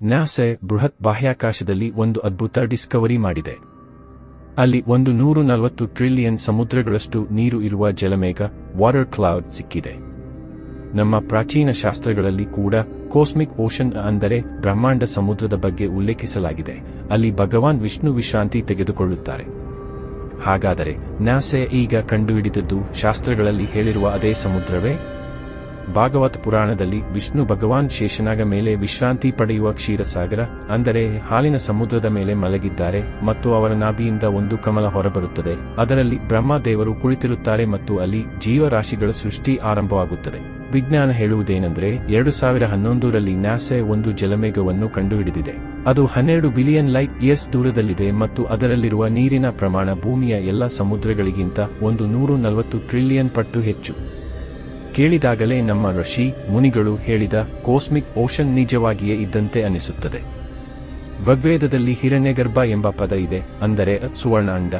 NASA ಬೃಹತ್ ಬಾಹ್ಯಾಕಾಶದಲ್ಲಿ ಒಂದು ಅದ್ಭುತ ಡಿಸ್ಕವರಿ ಮಾಡಿದೆ. ಅಲ್ಲಿ 140 ಟ್ರಿಲಿಯನ್ ಸಮುದ್ರಗಳಷ್ಟು ನೀರು ಇರುವ ಜಲಮೇಘ ವಾಟರ್ ಕ್ಲೌಡ್ ಸಿಕ್ಕಿದೆ. ನಮ್ಮ ಪ್ರಾಚೀನ ಶಾಸ್ತ್ರಗಳಲ್ಲಿ ಕೂಡ ಕಾಸ್ಮಿಕ್ ಓಷನ್ ಅಂದರೆ ಬ್ರಹ್ಮಾಂಡ ಸಮುದ್ರದ ಬಗ್ಗೆ ಉಲ್ಲೇಖಿಸಲಾಗಿದೆ. ಅಲ್ಲಿ ಭಗವಾನ್ ವಿಷ್ಣು ವಿಶ್ರಾಂತಿ ತೆಗೆದುಕೊಳ್ಳುತ್ತಾರೆ. ಹಾಗಾದರೆ ನಾಸಾ ಈಗ ಕಂಡುಹಿಡಿದದ್ದು ಶಾಸ್ತ್ರಗಳಲ್ಲಿ ಹೇಳಿರುವ ಅದೇ ಸಮುದ್ರವೇ? ಭಾಗವತ ಪುರಾಣದಲ್ಲಿ ವಿಷ್ಣು ಭಗವಾನ್ ಶೇಷನಾಗ ಮೇಲೆ ವಿಶ್ರಾಂತಿ ಪಡೆಯುವ ಕ್ಷೀರಸಾಗರ ಅಂದರೆ ಹಾಲಿನ ಸಮುದ್ರದ ಮೇಲೆ ಮಲಗಿದ್ದಾರೆ ಮತ್ತು ಅವರ ನಾಭಿಯಿಂದ ಒಂದು ಕಮಲ ಹೊರಬರುತ್ತದೆ. ಅದರಲ್ಲಿ ಬ್ರಹ್ಮದೇವರು ಕುಳಿತಿರುತ್ತಾರೆ ಮತ್ತು ಅಲ್ಲಿ ಜೀವರಾಶಿಗಳ ಸೃಷ್ಟಿ ಆರಂಭವಾಗುತ್ತದೆ. ವಿಜ್ಞಾನ ಹೇಳುವುದೇನೆಂದರೆ 2011ರಲ್ಲಿ ನಾಸಾ ಒಂದು ಜಲಮೇಘವನ್ನು ಕಂಡುಹಿಡಿದಿದೆ. ಅದು 12 ಬಿಲಿಯನ್ ಲೈಟ್ ಇಯರ್ಸ್ ದೂರದಲ್ಲಿದೆ ಮತ್ತು ಅದರಲ್ಲಿರುವ ನೀರಿನ ಪ್ರಮಾಣ ಭೂಮಿಯ ಎಲ್ಲ ಸಮುದ್ರಗಳಿಗಿಂತ 140 ಟ್ರಿಲಿಯನ್ ಪಟ್ಟು ಹೆಚ್ಚು. ಕೇಳಿದಾಗಲೇ ನಮ್ಮ ಋಷಿ ಮುನಿಗಳು ಹೇಳಿದ ಕಾಸ್ಮಿಕ್ ಓಷನ್ ನಿಜವಾಗಿಯೇ ಇದ್ದಂತೆ ಅನಿಸುತ್ತದೆ. ಋಗ್ವೇದದಲ್ಲಿ ಹಿರಣ್ಯಗರ್ಭ ಎಂಬ ಪದ ಇದೆ, ಅಂದರೆ ಸುವರ್ಣ ಅಂಡ.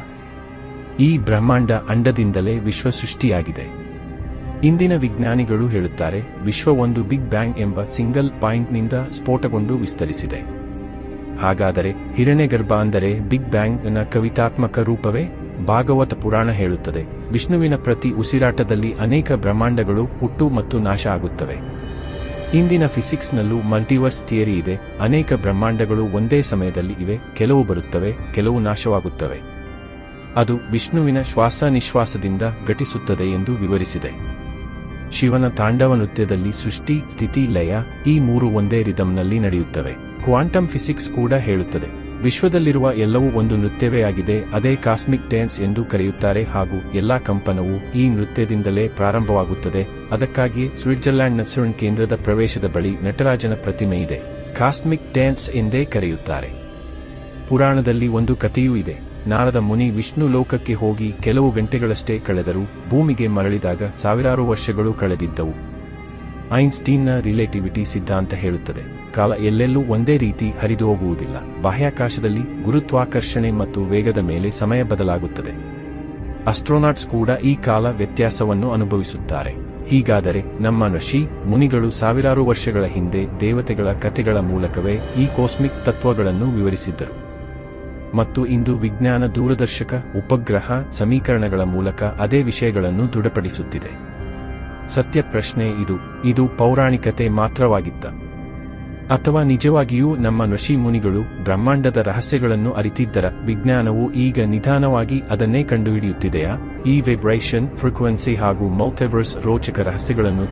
ಈ ಬ್ರಹ್ಮಾಂಡ ಅಂಡದಿಂದಲೇ ವಿಶ್ವ ಸೃಷ್ಟಿಯಾಗಿದೆ. ಇಂದಿನ ವಿಜ್ಞಾನಿಗಳು ಹೇಳುತ್ತಾರೆ ವಿಶ್ವ ಒಂದು ಬಿಗ್ ಬ್ಯಾಂಗ್ ಎಂಬ ಸಿಂಗಲ್ ಪಾಯಿಂಟ್ನಿಂದ ಸ್ಫೋಟಗೊಂಡು ವಿಸ್ತರಿಸಿದೆ. ಹಾಗಾದರೆ ಹಿರಣ್ಯಗರ್ಭ ಅಂದರೆ ಬಿಗ್ ಬ್ಯಾಂಗ್ ನ ಕವಿತಾತ್ಮಕ ರೂಪವೇ? ಭಾಗವತ ಪುರಾಣ ಹೇಳುತ್ತದೆ ವಿಷ್ಣುವಿನ ಪ್ರತಿ ಉಸಿರಾಟದಲ್ಲಿ ಅನೇಕ ಬ್ರಹ್ಮಾಂಡಗಳು ಹುಟ್ಟು ಮತ್ತು ನಾಶ ಆಗುತ್ತವೆ. ಇಂದಿನ ಫಿಸಿಕ್ಸ್ನಲ್ಲೂ ಮಲ್ಟಿವರ್ಸ್ ಥಿಯರಿ ಇದೆ. ಅನೇಕ ಬ್ರಹ್ಮಾಂಡಗಳು ಒಂದೇ ಸಮಯದಲ್ಲಿ ಇವೆ, ಕೆಲವು ಬರುತ್ತವೆ, ಕೆಲವು ನಾಶವಾಗುತ್ತವೆ. ಅದು ವಿಷ್ಣುವಿನ ಶ್ವಾಸ ನಿಶ್ವಾಸದಿಂದ ಘಟಿಸುತ್ತದೆ ಎಂದು ವಿವರಿಸಿದೆ. ಶಿವನ ತಾಂಡವ ನೃತ್ಯದಲ್ಲಿ ಸೃಷ್ಟಿ, ಸ್ಥಿತಿ, ಲಯ ಈ ಮೂರು ಒಂದೇ ರಿದಮ್ನಲ್ಲಿ ನಡೆಯುತ್ತವೆ. ಕ್ವಾಂಟಮ್ ಫಿಸಿಕ್ಸ್ ಕೂಡ ಹೇಳುತ್ತದೆ ವಿಶ್ವದಲ್ಲಿರುವ ಎಲ್ಲವೂ ಒಂದು ನೃತ್ಯವೇ ಆಗಿದೆ. ಅದೇ ಕಾಸ್ಮಿಕ್ ಡ್ಯಾನ್ಸ್ ಎಂದು ಕರೆಯುತ್ತಾರೆ ಹಾಗೂ ಎಲ್ಲಾ ಕಂಪನವು ಈ ನೃತ್ಯದಿಂದಲೇ ಪ್ರಾರಂಭವಾಗುತ್ತದೆ. ಅದಕ್ಕಾಗಿಯೇ ಸ್ವಿಟ್ಜರ್ಲ್ಯಾಂಡ್ನ ಸೆರ್ನ್ ಕೇಂದ್ರದ ಪ್ರವೇಶದ ಬಳಿ ನಟರಾಜನ ಪ್ರತಿಮೆ ಇದೆ. ಕಾಸ್ಮಿಕ್ ಡ್ಯಾನ್ಸ್ ಎಂದೇ ಕರೆಯುತ್ತಾರೆ. ಪುರಾಣದಲ್ಲಿ ಒಂದು ಕಥೆಯೂ ಇದೆ. ನಾರದ ಮುನಿ ವಿಷ್ಣು ಲೋಕಕ್ಕೆ ಹೋಗಿ ಕೆಲವು ಗಂಟೆಗಳಷ್ಟೇ ಕಳೆದರೂ ಭೂಮಿಗೆ ಮರಳಿದಾಗ ಸಾವಿರಾರು ವರ್ಷಗಳು ಕಳೆದಿದ್ದವು. ಐನ್ಸ್ಟೀನ್ನ ರಿಲೇಟಿವಿಟಿ ಸಿದ್ಧಾಂತ ಹೇಳುತ್ತದೆ ಕಾಲ ಎಲ್ಲೆಲ್ಲೂ ಒಂದೇ ರೀತಿ ಹರಿದು ಹೋಗುವುದಿಲ್ಲ. ಬಾಹ್ಯಾಕಾಶದಲ್ಲಿ ಗುರುತ್ವಾಕರ್ಷಣೆ ಮತ್ತು ವೇಗದ ಮೇಲೆ ಸಮಯ ಬದಲಾಗುತ್ತದೆ. ಆಸ್ಟ್ರೋನಾಟ್ಸ್ ಕೂಡ ಈ ಕಾಲ ವ್ಯತ್ಯಾಸವನ್ನು ಅನುಭವಿಸುತ್ತಾರೆ. ಹೀಗಾದರೆ ನಮ್ಮ ಋಷಿ ಮುನಿಗಳು ಸಾವಿರಾರು ವರ್ಷಗಳ ಹಿಂದೆ ದೇವತೆಗಳ ಕಥೆಗಳ ಮೂಲಕವೇ ಈ ಕಾಸ್ಮಿಕ್ ತತ್ವಗಳನ್ನು ವಿವರಿಸಿದ್ದರು. ಮತ್ತು ಇಂದು ವಿಜ್ಞಾನ ದೂರದರ್ಶಕ, ಉಪಗ್ರಹ ಸಮೀಕರಣಗಳ ಮೂಲಕ ಅದೇ ವಿಷಯಗಳನ್ನು ದೃಢಪಡಿಸುತ್ತಿದೆ. ಸತ್ಯ ಪ್ರಶ್ನೆ ಇದು ಪೌರಾಣಿಕತೆ ಮಾತ್ರವಾಗಿತ್ತ? ಅಥವಾ ನಿಜವಾಗಿಯೂ ನಮ್ಮ ಋಷಿ ಮುನಿಗಳು ಬ್ರಹ್ಮಾಂಡದ ರಹಸ್ಯಗಳನ್ನು ಅರಿತಿದ್ದರ? ವಿಜ್ಞಾನವು ಈಗ ನಿಧಾನವಾಗಿ ಅದನ್ನೇ ಕಂಡುಹಿಡಿಯುತ್ತಿದೆಯಾ? ಈ ವೈಬ್ರೇಷನ್, ಫ್ರೀಕ್ವೆನ್ಸಿ ಹಾಗೂ ಮಲ್ಟಿವರ್ಸ್ ರೋಚಕ ರಹಸ್ಯಗಳನ್ನು